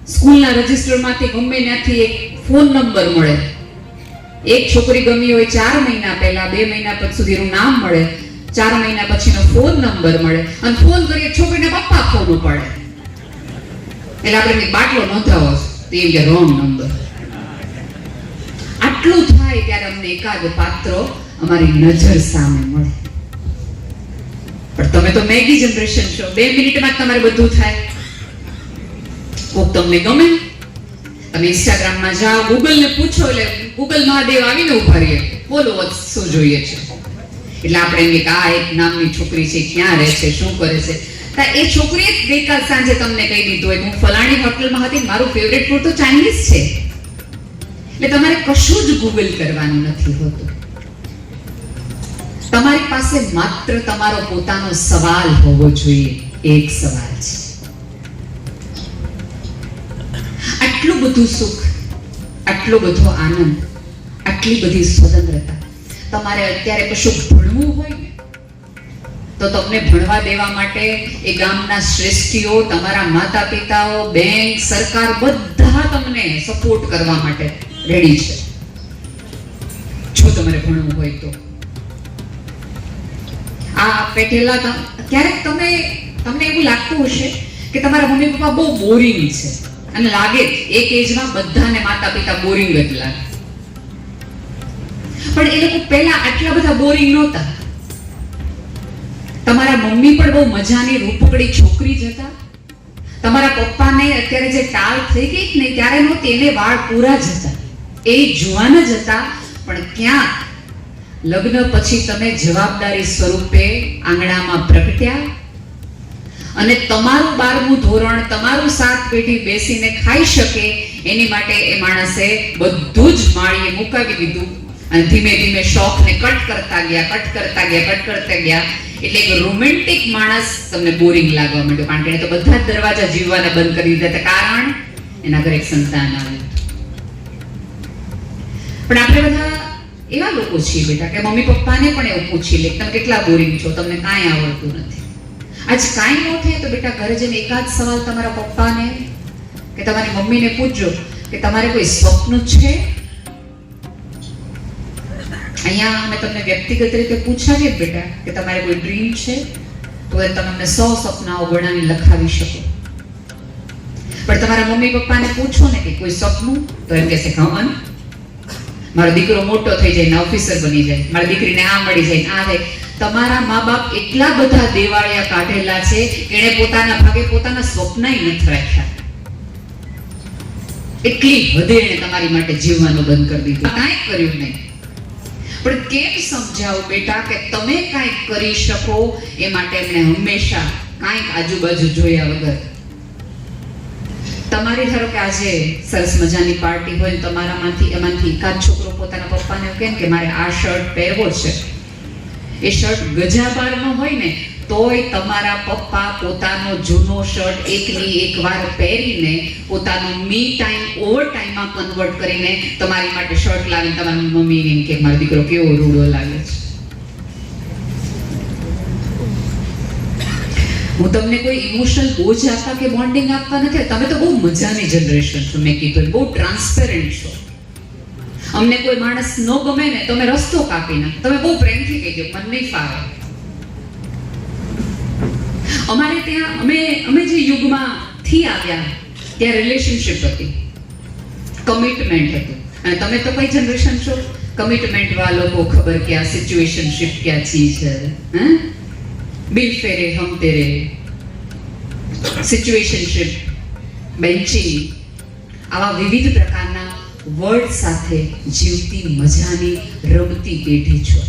સ્કૂલના રજિસ્ટરમાંથી ગમે ત્યાંથી એક ફોન નંબર મળે. એક છોકરી ગમી હોય 4 મહિના પહેલા, 2 મહિના પછી સુધીનું નામ મળે, 4 મહિના પછીનો ફોન નંબર મળે, અને ફોન કરીએ છોકરીને પપ્પા ફોન ઉપાડે. એટલે આપણે બાટલો નોંધાવો તો એ રોંગ નંબર. આટલું થાય ત્યારે અમને એકાદ પાત્ર અમારી નજર સામે મળે. પણ તમે તો મેગી જનરેશન છો, 2 મિનિટમાં તમારે બધું થાય. કોક તમને ગમે, તમે ઇન્સ્ટાગ્રામમાં જાઓ, ગૂગલને પૂછો, એટલે ગૂગલ મહાદેવ આવીને ઉભા રહીએ, બોલો શું જોઈએ છે. એટલે આપણે એમ કે આ એક નામની છોકરી છે, ક્યાં રહે છે, શું કરે છે. એ છોકરીએ જ ગઈકાલ સાંજે તમને કહી દીધું હોય હું ફલાણી હોટલમાં હતી, મારું ફેવરેટ ફૂડ તો ચાઇનીઝ છે. એટલે તમારે કશું જ ગૂગલ કરવાનું નથી હોતું. તમારી પાસે માત્ર તમારો પોતાનો સવાલ હોવો જોઈએ. એક સવાલ છે. આટલું બધું સુખ, આટલો બધો આનંદ, આટલી બધી સ્વતંત્રતા તમારે અત્યારે કશું ભણવું હોય ને તો તમને ભણવા દેવા માટે એ ગામના શ્રેષ્ઠીઓ, તમારા માતા પિતાઓ, બેંક, સરકાર બધા તમને સપોર્ટ કરવા માટે રેડી છે, જો તમારે ભણવું હોય તો. આ પેટેલા ક્યારેક તમને એવું લાગતું હશે કે તમારા મમ્મી પપ્પા બહુ બોરિંગ છે, અને લાગે એક એજમાં બધાને માતા પિતા બોરિંગ જ લાગે. પણ એ લોકો પહેલા આટલા બધા બોરિંગ નહોતા. તમારા મમ્મી પણ બહુ મજાની રૂપકડી છોકરી જ હતા. તમારા પપ્પાને અત્યારે જે ટાલ થઈ ગઈ ને ત્યારે નહોતી, એને વાળ પૂરા જ હતા, એ જુવાન જ હતા. પણ ક્યાં લગ્ન પછી તમે જવાબદારી સ્વરૂપે આંગણામાં પ્રગટ્યા, અને તમારું 12મું ધોરણ, તમારું 7 પેઢી બેસીને ખાઈ શકે એની માટે એ માણસે બધું જ માળીએ મુકાવી દીધું. અને ધીમે ધીમે શોખને કટ કરતા ગયા. એટલે એક રોમેન્ટિક માણસ તમને બોરિંગ લાગવા માંડ્યો, કારણ કે એને તો બધા જ દરવાજા જીવવાના બંધ કરી દીધા હતા, કારણ એના ઘરે એક સંતાન આવ્યું. પણ આપણે બધા એવા લોકો છીએ બેટા કે મમ્મી પપ્પાને પણ એવું પૂછી લે તમે કેટલા બોરિંગ છો, તમને કાંઈ આવડતું નથી. આજ કાંઈ ન થાય તો બેટા ઘરે જઈને એકાદ સવાલ તમારા પપ્પાને કે તમારી મમ્મીને પૂછજો કે તમારે કોઈ સ્વપ્ન છે. અહીંયા અમે તમને વ્યક્તિગત રીતે પૂછાવીએ બેટા કે તમારે કોઈ ડ્રીમ છે તો તમે અમને 100 સપનાઓ ગણાવી લખાવી શકો. પણ તમારા મમ્મી પપ્પાને પૂછો ને કે કોઈ સપનું, તો એમ કહેશે હા, મારો દીકરો મોટો થઈ જાય ને ઓફિસર બની જાય, મારી દીકરીને આ મળી જાય, આ થાય. તમારા મા બાપ એટલા બધા દેવાળિયા કાઢેલા છે કે એણે પોતાના ભાગે પોતાના સ્વપ્નય નથી રાખ્યા. એટલી હદે એણે તમારી માટે જીવવાનું બંધ કરી દીધું, કાંઈ કર્યું નહીં. પણ કેમ સમજાવું બેટા કે તમે કાંઈક કરી શકો એ માટે એમણે હંમેશા કાંઈક આજુબાજુ જોયા વગર. તમારી ધારો કે આજે સરસ મજાની પાર્ટી હોય, તમારામાંથી એમાંથી એકાદ છોકરો પોતાના પપ્પાને કેમ કે મારે આ શર્ટ પહેરવો છે, એ શર્ટ ગજાબારનો હોય ને તોય તમારા પપ્પા પોતાનો જૂનો શર્ટ એકની એક વાર પહેરીને પોતાનો મી ટાઈમ ઓવર ટાઈમમાં કન્વર્ટ કરીને તમારી માટે શર્ટ લાવીને તમારી મમ્મીને એમ કે મારો દીકરો કેવો રૂડો લાગે છે. હું તમને કોઈ ઇમોશનલ બોજ આપવા કે બોન્ડિંગ આપવા નથી. તમે તો બહુ મજાની જનરેશન છો, મેં કીધું બહુ ટ્રાન્સપેરન્ટ છો. અમને કોઈ માણસ ન ગમે ને તમે રસ્તો કાપી નાખો, તમે બહુ પ્રેમથી કહી દો મન નહીં ફાવે. અમારે ત્યાં અમે જે યુગમાં થી આવ્યા ત્યાં રિલેશનશિપ હતી, કમિટમેન્ટ હતું. અને તમે તો કઈ જનરેશન છો? કમિટમેન્ટ વાળો કો ખબર ક્યાં, સિચ્યુએશનશિપ ક્યાં ચીજ હૈ. બિલ ફેરે હમ તેરે, સિચ્યુએશનશિપ, બેન્ચિંગ, આવા વિવિધ પ્રકારના વર્ડ સાથે જીવતી મજાની રમતી પેઢી છો.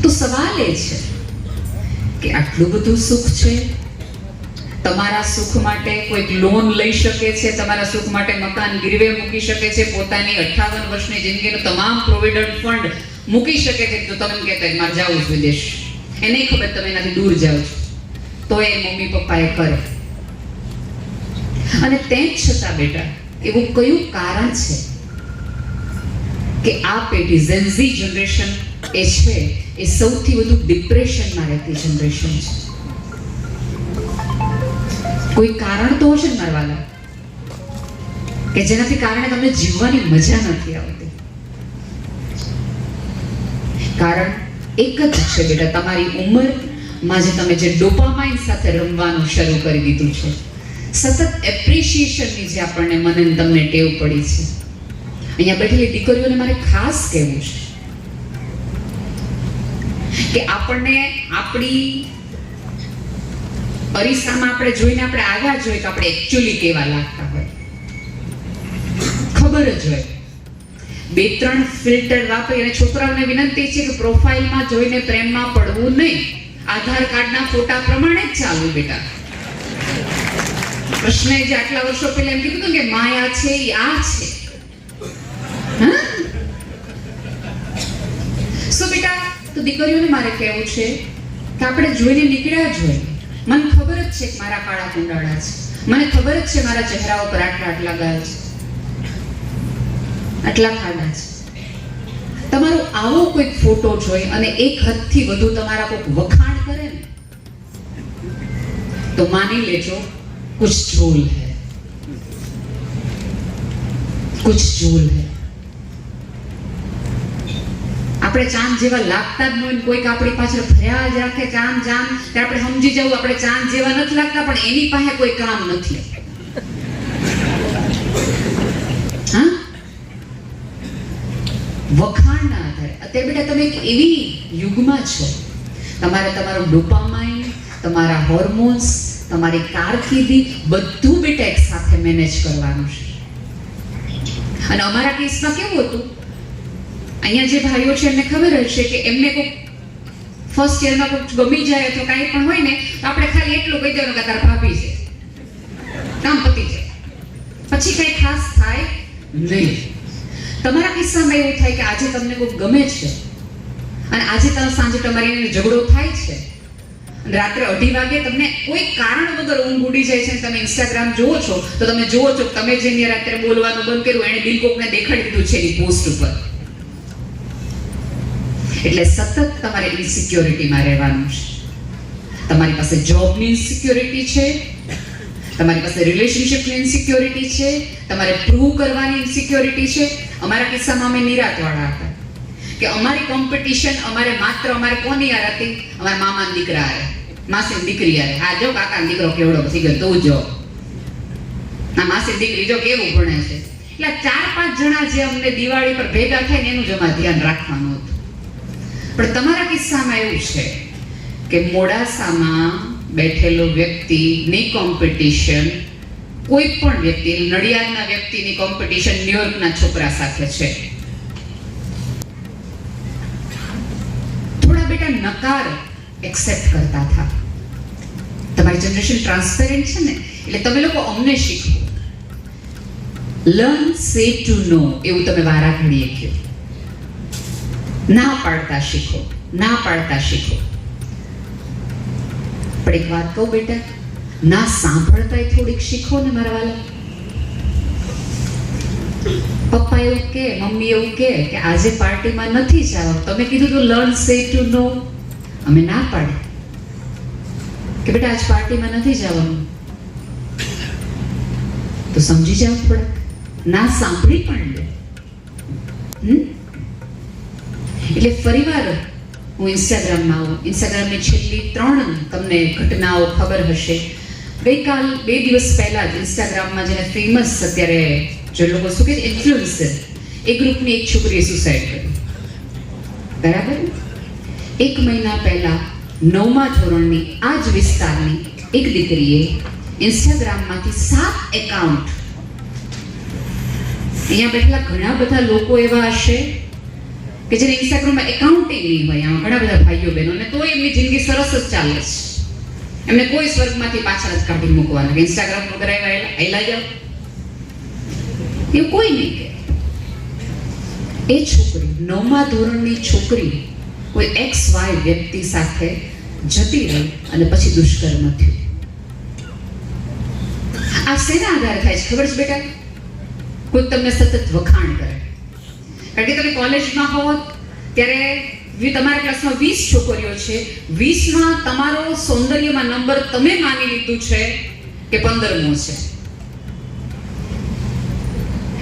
તો સવાલ એ છે કે આટલું બધું સુખ છે, તમારા સુખ માટે કોઈક લોન લઈ શકે છે, તમારા સુખ માટે મકાન ગીરવે મૂકી શકે છે, પોતાની 58 વર્ષની જિંદગીનો તમામ પ્રોવિડન્ટ ફંડ મૂકી શકે છે. તો તમે કહેતા મારે જવું છે વિદેશ, એને ખબર તમે એનાથી દૂર જાઓ છો, તો એ મમ્મી પપ્પાએ કરે. અને તેમ છતાં બેટા એવું કયું કારણ છે કે આ પેઢી ઝેનઝી જનરેશન એ છે એ સૌથી વધુ ડિપ્રેશનમાં રહેતી જનરેશન છે? કોઈ કારણ તો હશે ને મારા વાલા. કે જેનાથી કારણે તમને જીવવાની મજા નથી આવતી. કારણ એક જ છે બેટા, તમારી ઉંમરમાં જે ડોપામાઇન સાથે રમવાનું શરૂ કરી દીધું છે, સતત એપ્રિશિએશનની જે આપણને મને તમને ટેવ પડી છે. અહીંયા બેઠેલી દીકરીઓને મારે ખાસ કહેવું છે કે આપણને આપણી અરીસામાં આપણે જોઈને આપણે આવ્યા જોઈએ કે આપણે એકચ્યુઅલી કેવા લાગતા હોય, ખબર જ હોય. 2-3 ફિલ્ટર વાપરી અને છોકરાઓને વિનંતી છે કે પ્રોફાઇલમાં જોઈને પ્રેમમાં પડવું નહીં, આધાર કાર્ડના ફોટા પ્રમાણે જ ચાલવું બેટા. કૃષ્ણએ જે આટલા વર્ષો પહેલા એમ કીધું કે માયા છે એ આ છે. સો બેટા, તો દીકરીઓને મારે કહેવું છે કે આપણે જોઈને નીકળ્યા જોઈએ. મને ખબર જ છે કે મારા કાળા કુંડાળા છે, મને ખબર જ છે મારા ચહેરા ઉપર આટલા ગાય છે, આટલા ખાડા છે. તમારો આવો કોઈક ફોટો જોઈ અને એક હદથી વધુ તમારા કોઈક વખાણ કરે ને તો માની લેજો कुछ झोल है, कुछ झोल है. આપણે ચાંદ જેવા લાગતા જ ન હોય, કોઈક આપણી પાછળ ફર્યા જ રાખે ચાંદ ચાંદ, ત્યારે આપણે સમજી જવું આપણે ચાંદ જેવા નથી લાગતા, પણ એની પાસે કોઈ કામ નથી. હા, વખાણના આધારે. અત્યારે બેટા તમે એક એવી યુગમાં છો, તમારે તમારું ડોપામાઇન, તમારા હોર્મોન્સ, તમારી કારકિર્દી બધું બેટા એક સાથે મેનેજ કરવાનું છે. અને અમારા કેસમાં કેવું હતું, અહીંયા જે ભાઈઓ છે એમને ખબર હશે કે એમને કોઈ ફર્સ્ટ યરમાં કોઈ ગમી જાય અથવા કાંઈ પણ હોય ને તો આપણે ખાલી એટલું કહી દેવાનું કે તારા ભાભી છે, કામ પતી જાય, પછી કંઈ ખાસ થાય નહીં. તમારા કિસ્સામાં એવું થાય કે આજે તમને કોઈ ગમે છે અને આજે તમે સાંજે તમારી એને ઝઘડો થાય છે, રાત્રે 2:30 વાગે તમને કોઈ કારણ વગર ઊંઘ ઉડી જાય છે, તમે ઇન્સ્ટાગ્રામ જોવો છો તો તમે જોવો છો તમે જેની રાત્રે બોલવાનું બંધ કર્યું એને દિલ કોકને દેખાડી દીધું છે એની પોસ્ટ ઉપર. એટલે સતત તમારે ઇન્સિક્યોરિટીમાં રહેવાનું છે. તમારી પાસે જોબની ઇન્સિક્યોરિટી છે, તમારી પાસે રિલેશનશિપની ઇન્સિક્યોરિટી છે, તમારે પ્રૂવ કરવાની ઇન્સિક્યોરિટી છે. અમારા કિસ્સામાં અમે નિરાતવાળા હતા કે અમારી કોમ્પિટિશન અમારે કોની યાર હતી, અમારા મામાના દીકરા હારે, માસીની દીકરી હારે. હા જો કાકાનો દીકરો કેવડો થઈ ગયો, તું જો આ માસીની દીકરી જો કેવું ભણે છે. એટલે 4-5 જણા જે અમને દિવાળી પર ભેગા થાય ને એનું જ અમારે ધ્યાન રાખવાનું હતું. પણ તમારા કિસ્સામાં એવું છે કે મોડાસામાં બેઠેલો વ્યક્તિની કોમ્પિટિશન કોઈ પણ વ્યક્તિ, નડિયાદના વ્યક્તિની કોમ્પિટિશન ન્યુયોર્કના છોકરા સાથે છે. થોડા બેટા નકાર એક્સેપ્ટ કરતા હતા. તમારી જનરેશન ટ્રાન્સપેરેન્ટ છે ને, એટલે તમે લોકો અમને શીખો. લર્ન સે ટુ નો એવું તમે વારા ઘડીએ કહો. ના પાડતા શીખો, ના પાડતા શીખો. પણ એક વાત કહું બેટા, ના સાંભળતા થોડીક શીખો ને મારા વાલા. પપ્પા એવું કે, મમ્મી એવું કે આજે પાર્ટીમાં નથી જવાનું, તમે કીધું તો લર્ન સે ટુ નો. અમે ના પાડે કે બેટા આજ પાર્ટીમાં નથી જવાનું, તો સમજી જાવ થોડા. ના સાંભળી પણ લે. એટલે ફરીવાર હું ઇન્સ્ટાગ્રામમાં આવું. ઇન્સ્ટાગ્રામની છેલ્લી 3 તમને ઘટનાઓ ખબર હશે. ગઈકાલ 2 દિવસ પહેલા જ ઇન્સ્ટાગ્રામમાં જેને ફેમસ અત્યારે જે લોકો શું કે ઇન્ફ્લુએન્સર, એ ગ્રુપની એક છોકરીએ સુસાઇડ કર્યું. બરાબર? 1 મહિના પહેલા 9મા ધોરણની આ જ વિસ્તારની એક દીકરીએ ઇન્સ્ટાગ્રામમાંથી 7 એકાઉન્ટ, અહીંયા બેઠેલા ઘણા બધા લોકો એવા હશે કે જેને ઇન્સ્ટાગ્રામમાં એકાઉન્ટિંગ નહીં હોય, આમાં ઘણા બધા ભાઈઓ બહેનો, ને તોય એમની જિંદગી સરસ જ ચાલે છે. એમને કોઈ સ્વર્ગમાંથી પાછળ જ કાઢી મૂકવાના કે ઇન્સ્ટાગ્રામ વગર આયલા જાવ, એવું કોઈ નહીં કે. એ છોકરી 9મા ધોરણની છોકરી કોઈ XY વ્યક્તિ સાથે જતી રહી અને પછી દુષ્કર્મ થયું. આ શેના આધારે થાય છે ખબર છે બેટા? કોઈ તમને સતત વખાણ કરે. કારણ કે તમે કોલેજમાં હોત ત્યારે તમારા ક્લાસમાં 20 છોકરીઓ છે, 20માં તમારો સૌંદર્યમાં નંબર તમે માની લીધું છે કે 15મો છે.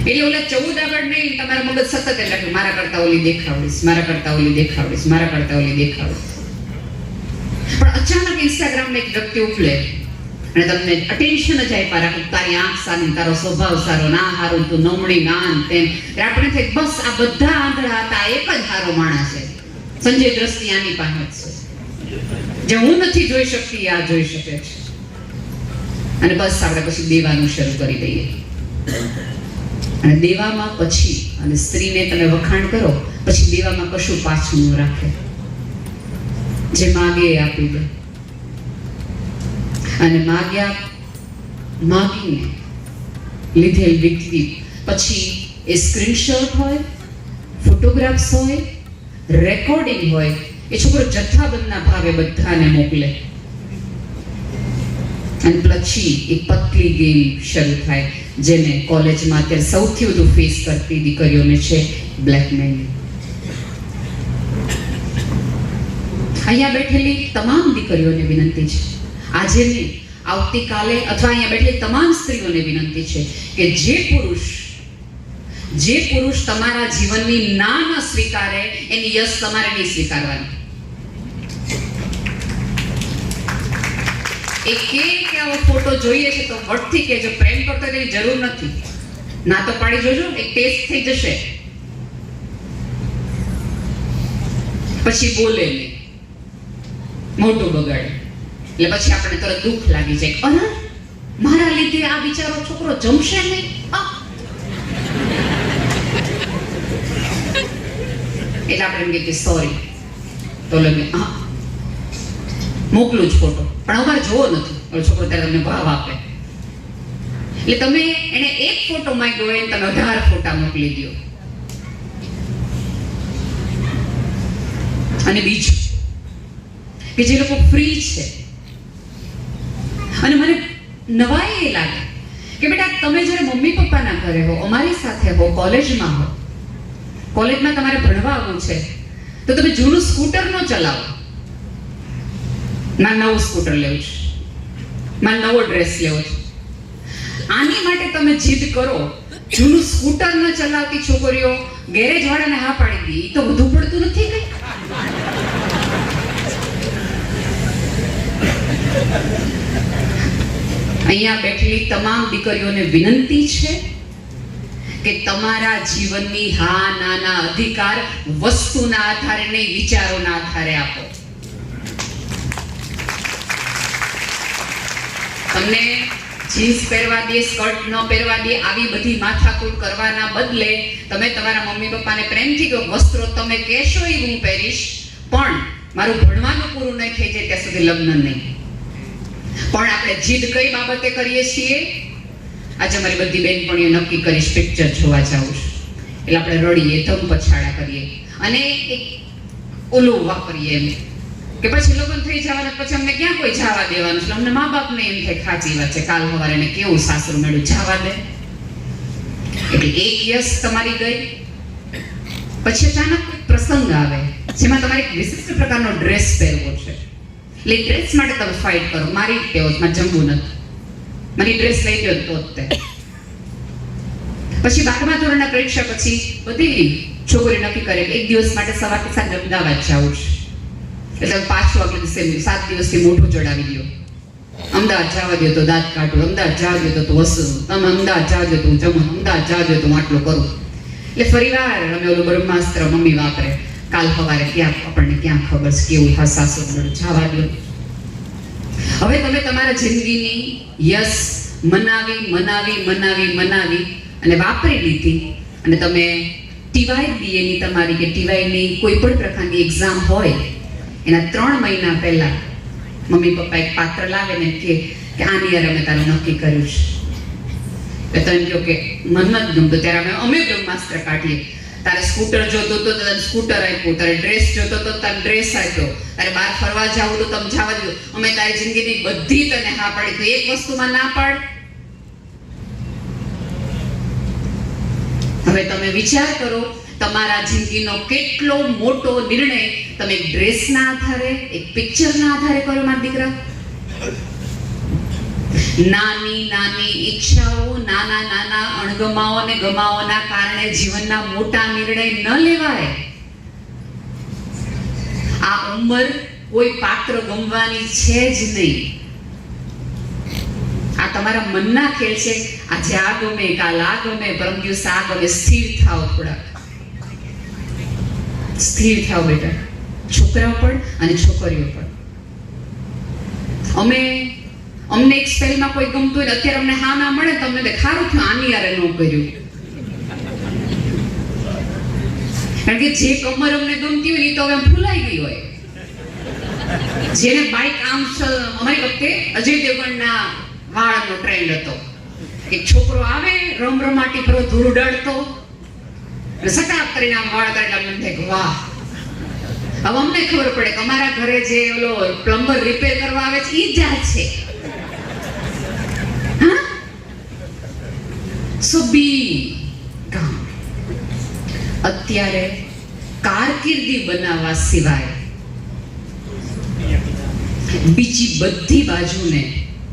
એટલે ઓલા 14 આગળ નહીં, તમારા મગજ સતત એટલે કે મારા કરતા ઓલી દેખાવડીશ, મારા કરતા ઓલી દેખાવડીશ, મારા કરતા ઓલી દેખાવડીશ. પણ અચાનક ઇન્સ્ટાગ્રામમાં એક વ્યક્તિ ઉપલે અને તમને અટેન્શન જ આપ્યા રાખે, તારી આંખ સારી, તારો સ્વભાવ સારો, ના હારું, તું નમણી, ના તેમ. આપણે થાય બસ આ બધા આંધળા હતા, એક જ હારો માણસ છે. સંજય દ્રષ્ટિ આની પાસે જ છે, જે હું નથી જોઈ શકતી આ જોઈ શકે છે. અને બસ આપણે પછી દેવાનું શરૂ કરી દઈએ. અને દેવામાં પછી, અને સ્ત્રીને તમે વખાણ કરો પછી દેવામાં કશું પાછું ન રાખે, જે માગે એ આપી દે. અને માગીને લીધેલ વ્યક્તિ પછી એ સ્ક્રીનશોટ હોય, ફોટોગ્રાફ્સ હોય, રેકોર્ડિંગ હોય, એ છોકરો જથ્થાબંધના ભાવે બધાને મોકલે. અને પછી એક પતલી ગેમ શરૂ થાય, જેને કોલેજમાં અત્યારે સૌથી વધુ ફેસ કરતી દીકરીઓને છે બ્લેકમેલિંગ. અહીંયા બેઠેલી તમામ દીકરીઓને વિનંતી છે, આજે નહીં આવતીકાલે, અથવા અહીંયા બેઠેલી તમામ સ્ત્રીઓને વિનંતી છે કે જે પુરુષ તમારા જીવનની ના ન સ્વીકારે એની યશ તમારે નહીં સ્વીકારવાની. એ કે આવો ફોટો જોઈએ છે તો વટથી કહેજો, પ્રેમ કરતો તેની જરૂર નથી, ના તો પાડી જોજો, એક ટેસ્ટ થઈ જશે. પછી બોલે નહીં, મોટું બગાડે, એટલે પછી આપણે તરત દુઃખ લાગી જાય, અરે મારા લીધે આ બિચારો છોકરો જમશે નહીં. એટલે આપણે એમ કહીએ સોરી, તો લગે હા મોકલું જ ફોટો, પણ અમારે જોવો નથી. છોકરો ત્યારે તમને ભાવ આપે, એટલે તમે એને એક ફોટો માંગ્યો હોય તમે 18 ફોટા મોકલી દો. અને બીજું કે જે લોકો ફ્રી છે, અને મને નવાઈ એ લાગે કે બેટા તમે જ્યારે મમ્મી પપ્પાના ઘરે હો, અમારી સાથે હો, કોલેજમાં હો, કોલેજમાં તમારે ભણવા આવવું છે તો તમે જૂનું સ્કૂટર ન ચલાવો. મારે નવું સ્કૂટર લેવું છે, મારે નવો ડ્રેસ લેવો છે. આની માટે તમે જીદ કરો. જૂનું સ્કૂટર ન ચલાવતી છોકરીઓ ગેરેજ વાળાને હા પાડી દે, એ તો વધુ પડતું નથી કઈ? અહીંયા બેઠેલી તમામ દીકરીઓને વિનંતી છે કે તમારા જીવનની હા નાના અધિકાર વસ્તુના આધારે નહીં, વિચારોના આધારે આપો. તમને જીન્સ પહેરવા દે, સ્કર્ટ ન પહેરવા દે, આવી બધી માથાકૂટ કરવાના બદલે તમે તમારા મમ્મી પપ્પાને પ્રેમથી કહો, વસ્ત્રો તમે કહેશો એ હું પહેરીશ, પણ મારું ભણવાનું પૂરું નહીં થઈ જાય ત્યાં સુધી લગ્ન નહીં. પણ આપણે જીદ કઈ બાબતે કરીએ છીએ? આજે અમારી બધી બહેનપણીઓ નક્કી કરીશ પિક્ચર જોવા જાઉં છું, એટલે આપણે રડીએ, ધમ પછાડા કરીએ અને એક ઓલું વાપરીએ એમ કે પછી લગ્ન થઈ જવાના પછી અમને ક્યાં કોઈ જવા દેવાનું છે. અમને મા બાપને એમ થાય ખાચી વાત છે, કાલ સવારે એને કેવું સાસરું મેળું જવા દે. એટલે એક યસ તમારી ગઈ. પછી અચાનક કોઈ પ્રસંગ આવે જેમાં તમારે એક વિશિષ્ટ પ્રકારનો ડ્રેસ પહેરવો છે, એટલે ડ્રેસ માટે તમે ફાઇટ કરો. મારી ટેવ છે, મારે જમવું નથી, મારી ડ્રેસ લઈ ગયો તો જ તે. પછી 12મા ધોરણના પરીક્ષા પછી બધી છોકરી નક્કી કરે કે એક દિવસ માટે સવારથી સાંજ અમદાવાદ જાવું છે, એટલે પાછું આગલે દિવસે 7 દિવસથી મોઢું ચડાવી દો. અમદાવાદ જવા દો તો દાંત કાઢું, અમદાવાદ જવા દો તો વસું, તમે અમદાવાદ જવા દો તો હું જમું, અમદાવાદ જવા દો તો હું આટલું કરું. એટલે ફરી વાર અમે ઓલું બ્રહ્માસ્ત્ર મમ્મી વાપરે, કાલ સવારે ક્યાં આપણને ક્યાં ખબર છે કેવું હસાસો જવા દો. હવે તમે તમારા જિંદગીની યસ મનાવી અને વાપરી લીધી, અને તમે ટીવાય બીએની તમારી કે ટીવાયની કોઈ પણ પ્રકારની એક્ઝામ હોય એના 3 મહિના પહેલા મમ્મી પપ્પા એક પાત્ર લાવે ને કે આની યાર અમે તારું નક્કી કર્યું છે. તો એમ કહો કે મન નથી ગમતું, ત્યારે અમે બ્રહ્માસ્ત્ર કાઢીએ. તારે સ્કૂટર જોતો તો તને સ્કૂટર આપ્યું, તારે ડ્રેસ જોતો તો તને ડ્રેસ આપ્યો, તારે બહાર ફરવા જાવું તો તમે જવા દો. અમે તારી જિંદગીની બધી તને હા પાડી, તો એક વસ્તુમાં ના પાડ. હવે તમે વિચાર કરો, તમારા જિંદગીનો કેટલો મોટો નિર્ણય તમે એક ડ્રેસના આધારે, એક પિક્ચરના આધારે કરો મારા દીકરા. નાની ઈચ્છાઓ, નાના આ અણગમાઓ અને ગમાઓના કારણે જીવનના મોટા નિર્ણય ન લેવાય. આ ઉંમર કોઈ પાત્ર ગમવાની છે જ નહીં. આ તમારા મનના ખેલ છે. આજે આ ગમે, કાલ આ ગમે, પરમ દિવસ આ ગમે. સ્થિર થાવ, થોડા સ્થિર થાવ બેટા, છોકરાઓ પણ અને છોકરીઓ પણ. અમને એક સ્પેલમાં કોઈ ગમતું હોય, અત્યારે અમને હા ના મળે તો અમને ખારું થયું, આની યારે ન કર્યું. કારણ કે જે કમર અમને ગમતી હોય એ તો હવે ભૂલાઈ ગઈ હોય. જેને બાઈક આમ, અમારી વખતે અજય દેવગણના વાળનો ટ્રેન્ડ હતો. એક છોકરો આવે રમરમાટી પર ધૂળ ઉડાડતો, સટાપ કરીને આમ વાળ કાઢલા, મને થાય વાહ. હવે અમને ખબર પડે કે અમારા ઘરે જે ઓલો પ્લમ્બર રિપેર કરવા આવે છે ઈ જ છે. હા, સો બી કામ. અત્યારે કારકિર્દી બનાવવા સિવાય બીજી બધી બાજુને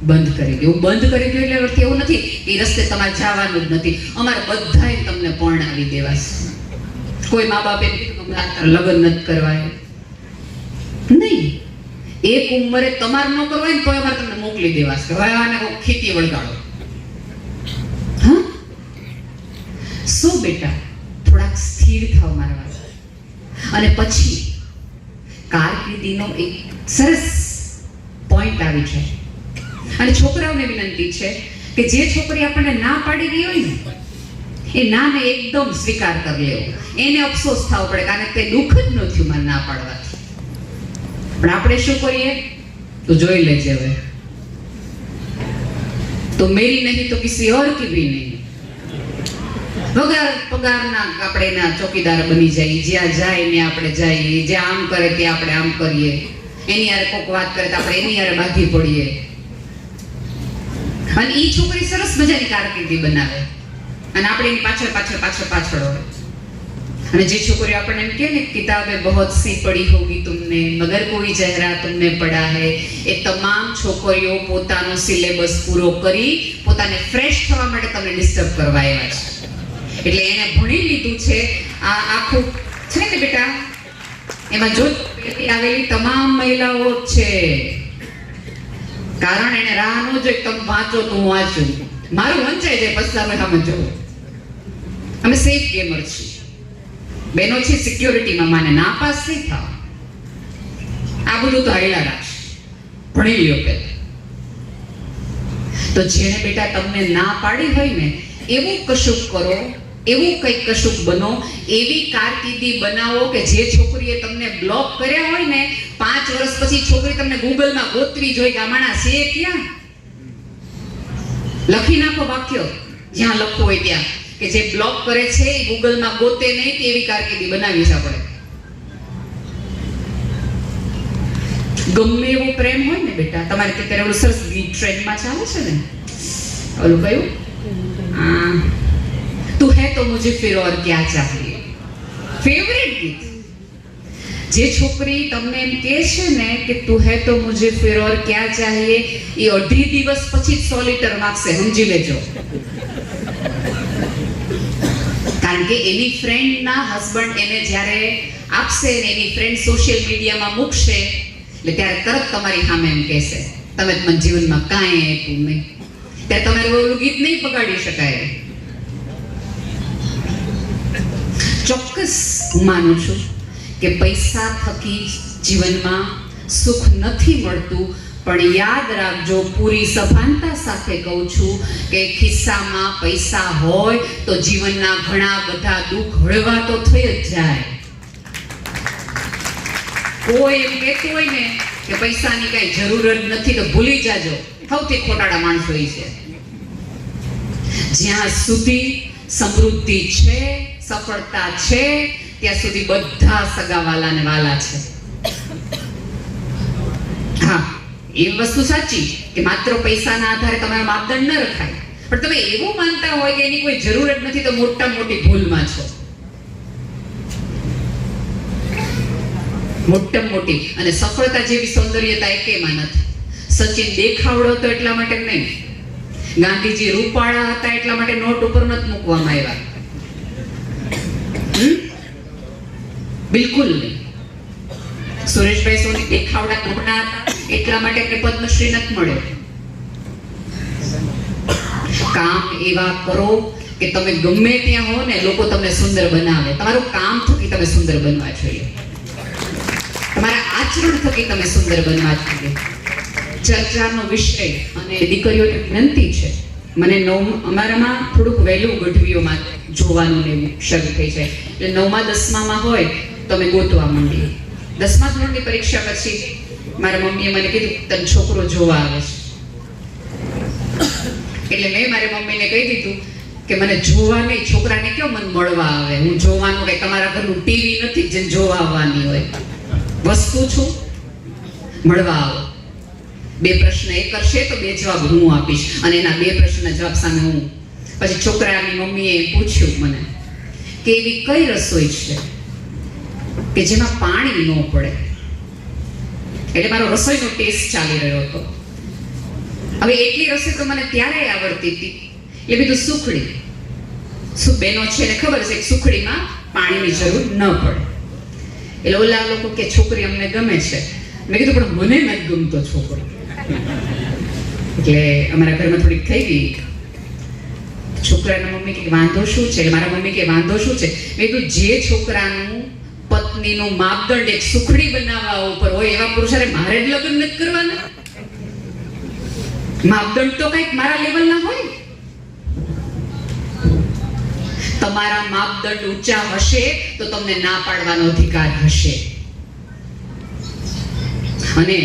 બંધ કરી દો. બંધ કરી દો એટલે અર્થ એવું નથી કે એ રસ્તે તમારે જવાનું જ નથી. અમારે બધાએ તમને પરણાવી દેવા છે. કોઈ મા બાપે લગ્ન નથી કરવાય નહીં. એક ઉંમરે તમારે ન કરવાય ને તો અમારે તમને મોકલી દેવા છે. હવે આને ખેતી વળગાડો. હા, શું બેટા, થોડાક સ્થિર થાવ મારા વાત. અને પછી કારકિર્દીનો એક સરસ પોઈન્ટ આવી છે. અને છોકરાઓને વિનંતી છે કે જે છોકરી આપણને ના પાડી ગઈ હોય ને એ નાને એકદમ સ્વીકાર કરી લેવો. એને અફસોસ થવો પડે કારણ કે દુઃખ જ ન થયું મને ના પાડવાથી. પણ આપણે શું કરીએ તો જોઈ લેજે, હવે તો મેરી નહીં તો કિસી ઓર કી ભી નહીં. વગર પગારના આપણે એના ચોકીદાર બની જાય. જ્યાં જાય ને આપણે જઈએ, જ્યાં આમ કરે તે આપણે આમ કરીએ. એની યારે કોક વાત કરે તો આપણે એની યારે બાંધી પડીએ. અને ઈ છોકરી સરસ મજાની કારકિર્દી બનાવે અને આપણે એની પાછળ હોય. અને જે છોકરીઓ આપણને એમ કહે ને કિતાબે બહોત સી પડી હોગી તુમને મગર કોઈ ચહેરા તુમને પડા હે, એ તમામ છોકરીઓ પોતાનો સિલેબસ પૂરો કરી પોતાને ફ્રેશ થવા માટે તમને ડિસ્ટર્બ કરવા આવ્યા છે. એટલે એને ભણી લીધું છે. આ આખું છે ને બેટા, એમાં જો આવેલી તમામ મહિલાઓ છે. કારણ એને રાહ ન જોઈ તમે વાંચો તો હું વાંચું, મારું વંચાઈ જાય પછી તમે સમજો. અમે સેફ ગેમર છીએ બેનો છે. સિક્યોરિટીમાં માને નાપાસ નહીં થાવ. આ બધું તો હાઈલા રાખશે, ભણી લ્યો પહેલા. તો જેને બેટા તમને ના પાડી હોય ને એવું કશુંક કરો, એવું કંઈક કશુંક બનો, એવી કારકિર્દી બનાવો કે જે છોકરીએ તમને બ્લોક કર્યા હોય ને 5 વર્ષ પછી છોકરી તમને ગૂગલમાં ગોતવી જોઈએ કે આ માણસ છે ક્યાં. લખી નાખો વાક્ય જ્યાં લખવું હોય ત્યાં કે જે બ્લોક કરે છે એ ગૂગલમાં ગોતે નહીં. તેવી કારકિર્દી બનાવી છે આપણે. ગમે એવો પ્રેમ હોય ને બેટા, તમારે અત્યારે ઓલું સરસ ગીત ટ્રેન્ડમાં ચાલે છે ને, ઓલું કયું તું હે તો મુझे फिर और क्या चाहिए, ફેવરેટ ગીત. જે છોકરી તમને એમ કહે છે ને કે તું હે તો મુझे फिर और क्या चाहिए, એ 2.5 દિવસ પછી 100 લીટર માંગશે, સમજી લેજો. કારણ કે એની ફ્રેન્ડના હસબન્ડ એને જ્યારે આપશે ને એની ફ્રેન્ડ સોશિયલ મીડિયામાં મૂકશે એટલે ત્યારે તરત તમારી સામે એમ કહેશે તમે મને જીવનમાં કાંઈ આપ્યું નહીં. ત્યારે તમારે ઓલું ગીત નહીં પગાડી શકાય. ચોક્કસ હું માનું છું કે પૈસા થકી જીવનમાં સુખ નથી મળતું, પણ યાદ રાખજો, પૂરી સભાનતા સાથે કહું છું કે ખિસ્સામાં પૈસા હોય તો જીવનના ઘણા બધા દુઃખ હળવા તો થઈ જ જાય. કોઈ એમ કહેતું હોય ને કે પૈસાની કઈ જરૂર જ નથી તો ભૂલી જાજો, સૌથી ખોટાડા માણસો છે. જ્યાં સુધી સમૃદ્ધિ છે, સફળતા છે, ત્યાં સુધી બધા સગાવાલા ને વાલા છે. હા, એ વસ્તુ સાચી કે માત્ર પૈસાના આધારે તમારા માપદંડ ન રખાય, પણ તમે એવું માનતા હોય કે એની કોઈ જરૂર જ નથી તો મોટા મોટી ભૂલમાં છો. મોટા મોટી અને સફળતા જેવી સૌંદર્યતા એકેમાં નથી. સચિન દેખાવડો તો એટલા માટે નહીં ગાંધીજી રૂપાળા હતા એટલા માટે નોટ ઉપર નથી મૂકવામાં આવ્યા. બિલકુલ નહીં. સુરેશભાઈ સોની દેખાવડા ઘોડા હતા એટલા માટે એમને પદ્મશ્રી નથી મળ્યો. કામ એવા કરો કે તમે ગમે ત્યાં હો ને લોકો તમને સુંદર બનાવે. તમારું કામ થકી તમે સુંદર બનવા જોઈએ, તમારા આચરણ થકી તમે સુંદર બનવા જોઈએ. ચર્ચાનો વિષય અને દીકરીઓને વિનંતી છે, મને અમારામાં થોડુંક વહેલું ગઢવીઓમાં જોવાનું ને શરૂ થઈ જાય એટલે 9મા 10મામાં હોય તો અમે ગોતવા માંડીએ. 10મા ધોરણની પરીક્ષા પછી મારા મમ્મીએ મને કીધું તને છોકરો જોવા આવે છે. એટલે મેં મારી મમ્મીને કહી દીધું કે મને જોવા નહીં, છોકરાને કેવો મને મળવા આવે. હું જોવાનું કે તમારા ઘરનું ટીવી નથી જે જોવા આવવાની હોય, વસ્તુ છું, મળવા આવો. 2 પ્રશ્ન એ કરશે તો 2 જવાબ હું આપીશ અને એના 2 પ્રશ્નના જવાબ સામે હું. પછી છોકરાની મમ્મીએ પૂછ્યું મને કે એવી કઈ રસોઈ છે કે જેમાં પાણી ન પડે. એટલે મારો રસોઈનો ટેસ્ટ ચાલી રહ્યો હતો. હવે એટલી રસોઈ તો મને ત્યારે આવડતી હતી એટલે બીજું સુખડી. શું બેનો છે ને ખબર છે કે સુખડીમાં પાણીની જરૂર ન પડે. એટલે ઓલા લોકો કે છોકરી અમને ગમે છે. મેં કીધું પણ મને નથી ગમતો છોકરો. એટલે અમારા ઘરમાં થોડીક થઈ ગઈ. છોકરાના મમ્મી કે વાંધો શું છે? મારા મમ્મી કે વાંધો શું છે? મેં કીધું જે છોકરાનું પત્નીનું માપદંડ એક સુખડી બનાવવા ઉપર હોય એવા પુરુષારે મારે જ લગ્ન નથી કરવાના. માપદંડ તો કંઈક મારા લેવલના હોય. તમારા માપદંડ ઊંચા હશે તો તમને ના પાડવાનો અધિકાર હશે. અને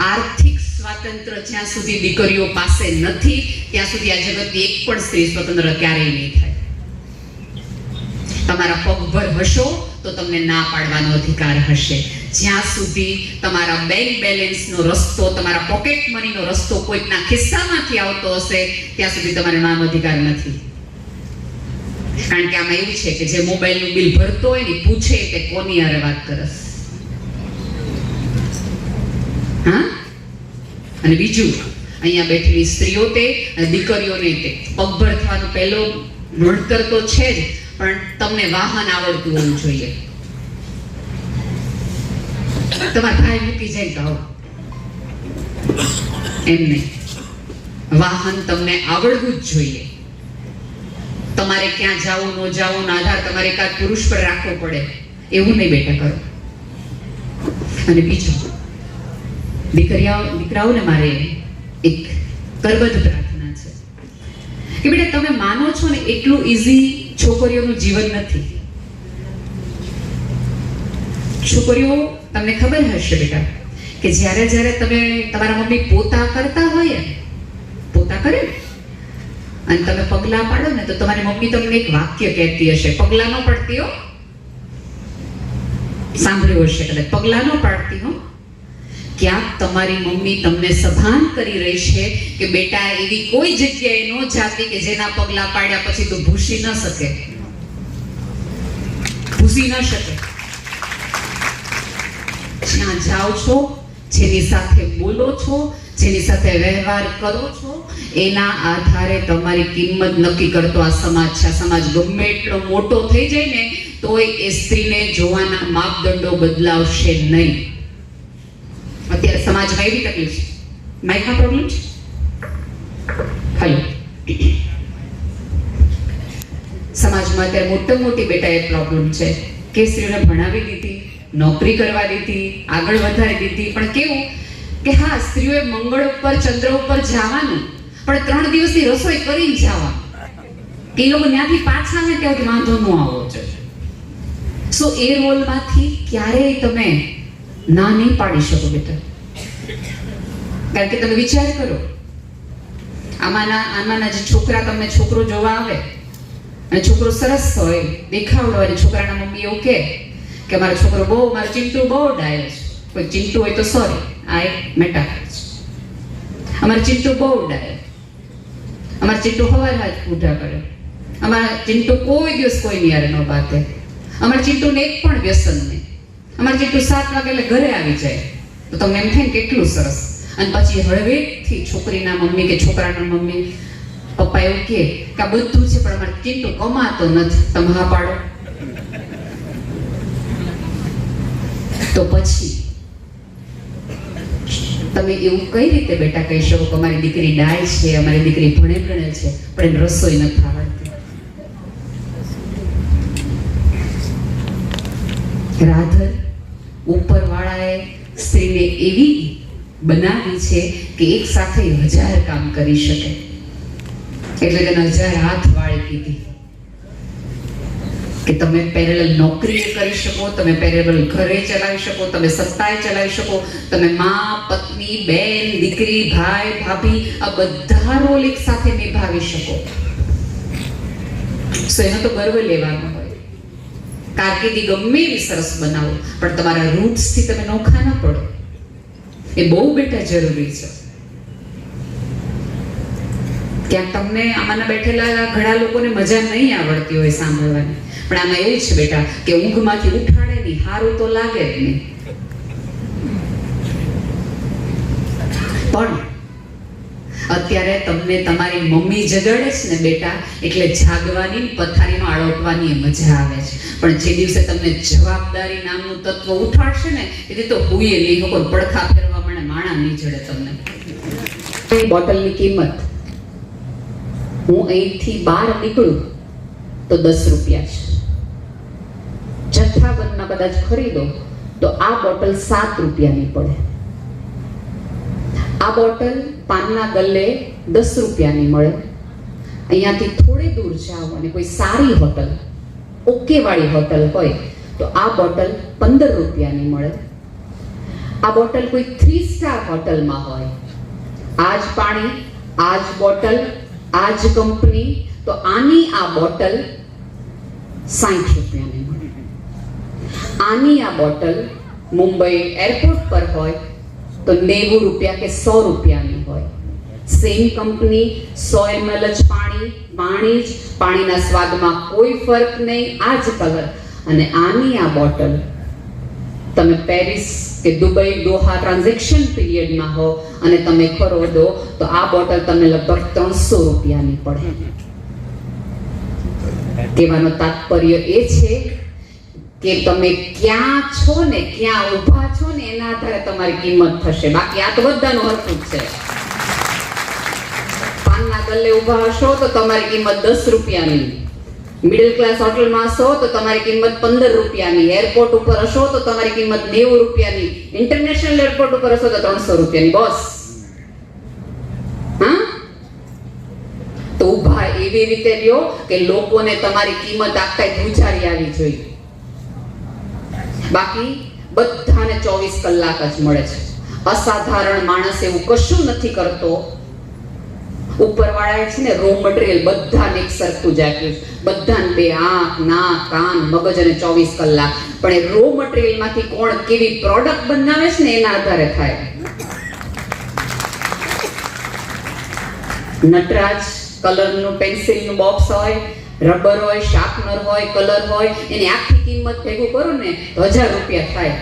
આર્થિક સ્વાતંત્ર્ય જ્યાં સુધી દીકરીઓ પાસે નથી ત્યાં સુધી આ જગતની એક પણ સ્ત્રી સ્વતંત્ર ક્યારેય નહીં થાય. તમારા પગભર હશો તો તમને ના પાડવાનો અધિકાર હશે. જ્યાં સુધી તમારા બેંક બેલેન્સનો રસ્તો, તમારા પોકેટ મનીનો રસ્તો કોઈકના ખિસ્સામાંથી આવતો હશે ત્યાં સુધી તમારો નામ અધિકાર નથી. કારણ કે આમાં એવું છે કે જે મોબાઈલનું બિલ ભરતો હોય ને પૂછે કે કોની હારે વાત કરસ. હા, અને બીજું અહીંયા બેઠેલી સ્ત્રીઓ તે અને દીકરીઓને તે પગભર થવાનો પહેલો ભણતર તો છે જ, પણ તમને વાહન આવડતું હોવું જોઈએ. તમારા ભાઈ મૂકી જાય તો એમ નહીં, વાહન તમને આવડવું જ જોઈએ. તમારે ક્યાં જાવું ન જાવું નો આધાર તમારે એકાદ પુરુષ પર રાખવો પડે એવું નહીં બેટા કરો. અને બીજું, દીકરાઓને મારે એક કરબદ્ધ પ્રાર્થના છે કે બેટા તમે માનો છો ને એટલું ઈઝી છોકરીઓનું જીવન નથી. છોકરીઓ, તમને ખબર હશે બેટા કે જ્યારે જ્યારે તમે તમારા મમ્મી પોતા કરતા હોય, પોતા કરે અને તમે પગલા પાડો ને તો તમારી મમ્મી તમને એક વાક્ય કહેતી હશે. પગલા ન પડતી હો, સાંભળ્યું હશે કદાચ. પગલા ન પાડતી હો. ક્યાંક તમારી મમ્મી તમને સભાન કરી રહી છે કે બેટા એવી કોઈ જગ્યાએ ન જાતી કે જેના પગલા પાડ્યા પછી તો ભૂસી ન શકે, ભૂસી ન શકે. જ્યાં જાઓ છો, જેની સાથે બોલો છો, જેની સાથે વ્યવહાર કરો છો, એના આધારે તમારી કિંમત નક્કી કરતો આ સમાજ છે. આ સમાજ ગમે એટલો મોટો થઈ જાય ને તોય એ સ્ત્રીને જોવાના માપદંડો બદલાવશે નહીં. અત્યારે સમાજમાં એવી તકલીફ છે. માઇકમાં પ્રોબ્લેમ છે? હેલો, સમાજમાં અત્યારે મોટી બેટા એ પ્રોબ્લેમ છે કે સ્ત્રીઓને ભણાવી દીધી, નોકરી કરવા દીધી, આગળ વધારી દીધી, પણ કેવું કે હા સ્ત્રીઓએ મંગળ ઉપર ચંદ્ર ઉપર જવાનું, પણ 3 દિવસની રસોઈ કરીને જવાનું. એ લોકો ત્યાંથી પાછા આવે ત્યાં વાંધો ન આવવો જોઈએ. સો એ રોલમાંથી ક્યારેય તમે ના નહીં પાડી શકો બેટા. કારણ કે તમે વિચાર કરો, આમાંના જે છોકરા તમને છોકરો જોવા આવે અને છોકરો સરસ હોય, દેખાવડો હોય, છોકરાના મમ્મી એવું કે મારો છોકરો બહુ, મારો ચિંટુ બહુ ડાયો છે. કોઈ ચિંટુ હોય તો સોરી, આ એક મેટાફર છે. અમારો ચિંટુ બહુ ડાયો, અમારો ચિંટુ હવાર હાથ ઉઠા કરે, અમારા ચિંટુ કોઈ દિવસ કોઈની યાર ન બાતે, અમારા ચિંટુને એક પણ વ્યસન નહીં, અમારા ચિંટુ 7 વાગે એટલે ઘરે આવી જાય. તો તમને એમ થાય ને કેટલું સરસ. અને પછી હળવેથી છોકરીના મમ્મી કે છોકરાના મમ્મી પપ્પા એવું કહે કે આ બધું છે પણ અમારે ચિંટુ કમાતો નથી, તમે હા પાડો. તો પછી તમે એવું કઈ રીતે બેટા કહી શકો કે અમારી દીકરી ડાય છે, અમારી દીકરી ભણે ગણે છે પણ એને રસોઈ નથી આવડતી? રાધર ઉપરવાળાએ સ્ત્રીને એવી બનાવી છે કે એક સાથે 1000 કામ કરી શકે, એટલે તેને 1000 હાથ વાળી કીધી કે તમે પેરેલલ નોકરી કરી શકો, તમે પેરેલલ ઘરે ચલાવી શકો, તમે સત્તાએ ચલાવી શકો, તમે માં, પત્ની, બેન, દીકરી, ભાઈ, ભાભી આ બધા રોલ એક સાથે નિભાવી શકો. સો એનો તો ગર્વ લેવાનો હોય. કારકિર્દી ગમે એવી સરસ બનાવો પણ તમારા રૂટ્સથી તમે નોખા ના પડો, એ બહુ બેટા જરૂરી છે. ક્યાંક તમને આમાંના બેઠેલા ઘણા લોકોને મજા નહીં આવડતી હોય સાંભળવાની, પણ આમાં એવું છે બેટા કે ઊંઘમાંથી ઉઠાડે નહીં, સારું તો લાગે જ નહીં. પણ અત્યારે તમને તમારી મમ્મી જગાડે છે ને બેટા, એટલે જાગવાની પથારીમાં આળોટવાની મજા આવે છે. પણ જે દિવસે તમને જવાબદારી નામનું તત્વ ઉઠાડશે ને એટલે તો હુંય નહીં લોકો પડખા ફેરવા મને માણા નહીં જડે તમને. બોટલની કિંમત હું અહીંથી બહાર નીકળું તો 10 રૂપિયા છે. જથ્થાબંધમાં કદાચ ખરીદો તો આ બોટલ 7 રૂપિયાની પડે. આ બોટલ પાનના ગલ્લે 10 રૂપિયાની મળે. અહીંયાથી થોડે દૂર જાઓ અને કોઈ સારી હોટલ, ઓકે વાળી હોટલ હોય તો આ બોટલ 15 રૂપિયાની મળે. આ બોટલ કોઈ 3 સ્ટાર હોટલમાં હોય, આ જ પાણી, આ જ બોટલ, આ જ કંપની, તો આની આ બોટલ 60 રૂપિયાની મળે. આની આ બોટલ મુંબઈ એરપોર્ટ પર હોય તો 90 રૂપિયા કે 100 રૂપિયાની હોય. સેમ કંપની, 100 ml જ પાણી જ, પાણીના સ્વાદમાં કોઈ ફરક નહીં, આ જ કલર. અને આની આ બોટલ તમે પેરિસ કે દુબઈ, દોહા ટ્રાન્ઝેક્શન પીરિયડમાં હો અને તમે ખરીદો તો આ બોટલ તમને લગભગ 300 રૂપિયાની પડે. કહેવાનો તાત્પર્ય એ છે કે તમે ક્યાં છો ને ક્યાં ઊભા છો ને એના આધારે તમારી કિંમત થશે. બાકી આ તો બધાનું હરખું જ છે. પાનના ગલ્લે ઊભા હશો તો તમારી કિંમત 10 રૂપિયાની, મિડલ ક્લાસ હોટલમાં હશો તો તમારી કિંમત 15 રૂપિયાની, એરપોર્ટ ઉપર હશો તો તમારી કિંમત 90 રૂપિયાની, ઇન્ટરનેશનલ એરપોર્ટ ઉપર હશો તો 300 રૂપિયાની. બોસ હા, તો ઊભા એવી રીતે રહ્યો કે લોકોને તમારી કિંમત આપતા ગુજારી આવી જોઈએ. બાકી બધાને 24 કલાક જ મળે છે. અસાધારણ માણસ એવું કશું નથી કરતો. ઉપરવાળાએ છે ને રો મટીરિયલ બધાને એક સરખું જ આપ્યું છે. બધાને 2 આંખ, નાક, કાન, મગજ અને 24 કલાક. પણ એ રો મટીરિયલમાંથી કોણ કેવી પ્રોડક્ટ બનાવે છે ને એના આધારે થાય. નટરાજ કલરનું પેન્સિલનું બોક્સ હોય, રબર હોય, શાર્પનર હોય, કલર હોય, એની આખી કિંમત ભેગું કરો ને તો 1000 રૂપિયા થાય.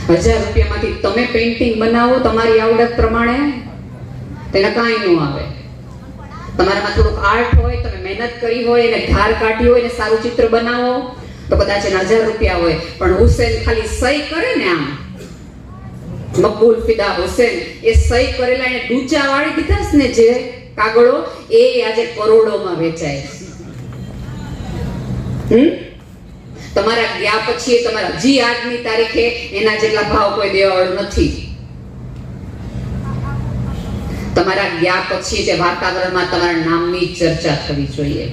1000 રૂપિયામાંથી તમે પેઇન્ટિંગ બનાવો તમારી આવડત પ્રમાણે, તેને કાંઈ ન આવે. તમારામાં થોડુંક આર્ટ હોય, તમે મહેનત કરી હોય અને ધાર કાઢી હોય ને સારું ચિત્ર બનાવો તો કદાચ એના 1000 રૂપિયા હોય. પણ હુસેન ખાલી સહી કરે ને, આમ મકબૂલ ફિદા હુસેન, એ સહી કરેલા એને ડૂચા વાળી દીધા છે ને જે કાગળો, એ આજે કરોડોમાં વેચાય. તમારા ગયા પછી તમારા હજી આજની તારીખે એના જેટલા ભાવ કોઈ દેવાવાળું નથી. તમારા ગયા પછી તે વાતાવરણમાં તમારા નામની ચર્ચા થવી જોઈએ.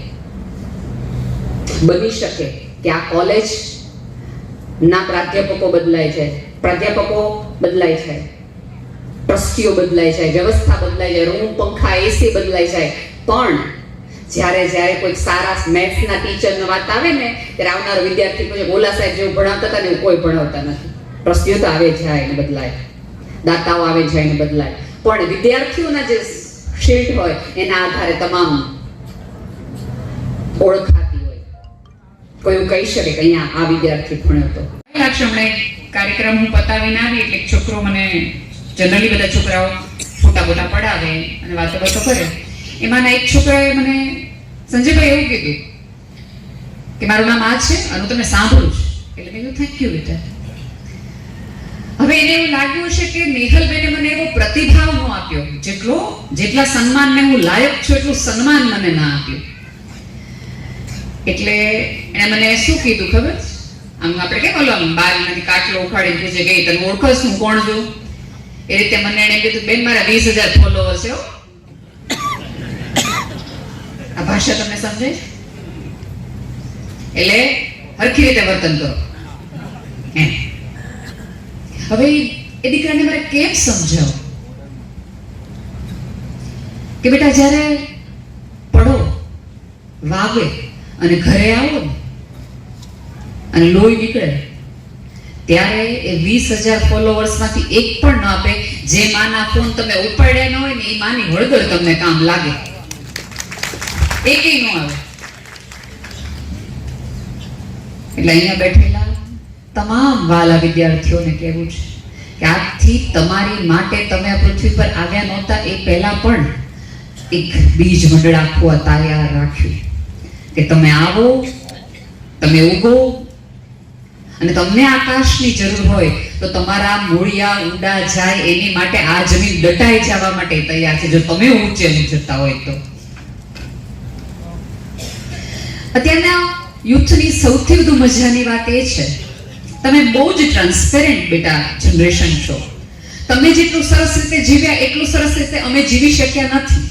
બની શકે કે આ કોલેજ ના પ્રાધ્યાપકો બદલાય છે, પ્રાધ્યાપકો બદલાય છે, ટ્રસ્ટીઓ બદલાય છે, વ્યવસ્થા બદલાય છે, રૂમ, પંખા, એસી બદલાય છે. પણ જ્યારે કોઈ સારા મેથ્સના ટીચરનો વાત આવે ને ત્યારે આવનાર વિદ્યાર્થી કોઈ બોલા સાહેબ જેવું ભણાવતા હતા ને એવું કોઈ ભણાવતા નથી. ટ્રસ્ટીઓ તો આવે જાય ને બદલાય, દાતાઓ આવે જાય ને બદલાય, પણ વિદ્યાર્થીઓના જે શિલ્ડ હોય એના આધારે તમામ ઓળખાતી હોય. કોઈ એવું કહી શકે કે અહીંયા આ વિદ્યાર્થી ભણ્યો હતો. કાર્યક્રમ હું પતાવીને આવી એટલે છોકરો મને જનરલી બધા છોકરાઓ ફોટા બોટા પડાવે અને વાતો કરે. એમાંના એક છોકરાએ મને સંજયભાઈ એવું કીધું કે મારું નામ આ છે અને હું તમને સાંભળું છું. એટલે મેં કીધું થેન્ક યુ બેટા. હવે એને એવું લાગ્યું છે કે નેહલબેને મને એવો પ્રતિભાવ ન આપ્યો, જેટલા સન્માનને હું લાયક છું એટલું સન્માન મને ના આપ્યું. એટલે એને મને શું કીધું ખબર? આમ આપણે કેમ બોલો, આમ બારમાંથી કાટલો ઉખાડીને પૂછે કે તને ઓળખસ હું કોણ છું, એ રીતે મને એને કીધું બેન મારા 20,000 ફોલોવર્સ છે. આ ભાષા તમને સમજાય? એટલે હરખી રીતે વર્તન કરો. હવે એ દીકરાને મારે કેમ સમજાવું કે બેટા જ્યારે પડો વાગે અને ઘરે આવો ને અને લોહી નીકળે ત્યારે એ 20,000 ફોલોવર્સ માંથી એક પણ ન આપે જે માના ફોન તમે ઉપાડ્યા ન હોય ને એ માની હળદર તમને કામ લાગે. એકેય ન આવે. એટલે અહીંયા બેઠેલા તમામ વાલા વિદ્યાર્થીઓને કહેવું છે કે આજથી તમારી માટે તમે આ પૃથ્વી પર આવ્યા નહોતા એ પહેલા પણ એક બીજ મંડળ આખું તૈયાર રાખ્યું કે તમે આવો, તમે ઉગો, અને તમને આકાશની જરૂર હોય તો તમારા મૂળિયા ઊંડા જાય એની માટે આ જમીન દટાઈ જવા માટે તૈયાર છે જો તમે ઊંચે જતા હોય તો. અત્યારના યુથની સૌથી વધુ મજાની વાત એ છે તમે બહુ જ ટ્રાન્સપેરેન્ટ બેટા જનરેશન છો. તમે જેટલું સરસ રીતે જીવ્યા એટલું સરસ રીતે અમે જીવી શક્યા નથી.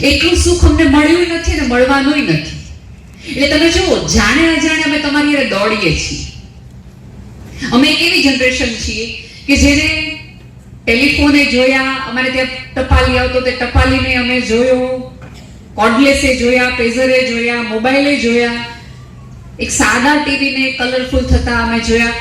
એટલું સુખ અમને મળ્યું નથી ને મળવાનું નથી. એટલે તમે જુઓ, જાણે અજાણે અમે તમારી હારે દોડીએ છીએ. અમે એક એવી જનરેશન છીએ કે જેને ટેલિફોને જોયા, અમારે ત્યાં ટપાલી આવતો તે ટપાલીને અમે જોયો, કોર્ડલેસે જોયા, પેઝરે જોયા, મોબાઈલે જોયા, એક સાદા ટીવીને કલરફુલ થતા અમે જોયા.